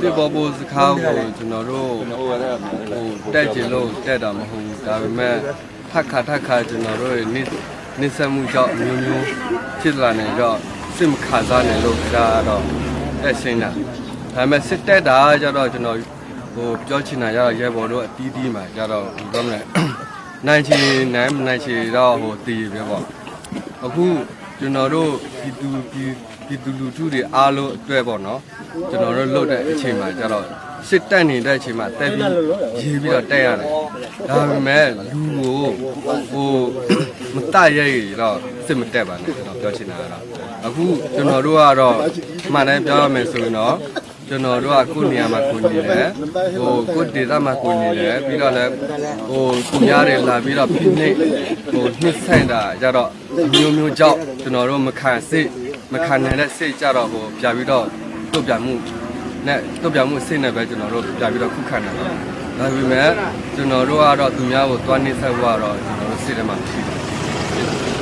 ပြပေါ်ပေါ်စကားကိုကျွန်တော်တို့တက်ချင်လို့တက်တာမဟုတ်ဘူးဒါပေမဲ့ထပ်ခါကျွန်တော်တို့နေဆက်မှုကြောင့်မျိုးဖြစ်လာနေတော့စစ်မခါစားနေလို့ဒါတော့တက်ရှင်းတာဒါပေမဲ့စစ်တက်တာကြတော့ကျွန်တော်ပြောချင်တာရတော့ရဲဘော်တို့အတီးတီးမှာကြတော့ဘယ်လိုမလဲနိုင်ချေတော့တည်ပဲပေါ့အခုကျွန်တော်တို့ဒီလူထုတွေအားလုံးအတွက်ပေါ့နော်ကျွန်တော်တို့လုပ်တဲ့အချိန်မှာကြတော့စစ်တက်နေတဲ့အချိန်မှာတက်ပြီးရေးပြီးတော့တက်ရတယ်ဒါပေမဲ့လူကိုမတရရတော့စစ်မတက်ပါနဲ့ကျွန်တော်ပြောချင်တာကတော့အခုကျွန်တော်တို့ကတော့မှန်တယ်ပြောရမယ်ဆိုရင်တော့ကျွန်တော်တို့ကကိုယ်နေရာမှာကိုနေတယ်ကိုယ်ဒေသမှာကိုနေတယ်ပြီးတော့လည်းသူများတွေလာပြီးတော့ဖိနှိပ်နှစ်ဆိုင်တာကြတော့မျိုးကြောက်ကျွန်တော်တို့မခံနိုင်တဲ့စိတ်ကြတော့ပြပြီးတော့တုတ်ပြမှုစိတ်နဲ့ပဲကျွန်တော်တို့ပြပြီးတော့ခုခံနေတာဒါပေမဲ့ကျွန်တော်တို့ကတော့သူများကိုတွားနေဆက်ဖို့ကတော့ကျွန်တော်တို့စိတ်ထဲမှာမရှိဘူး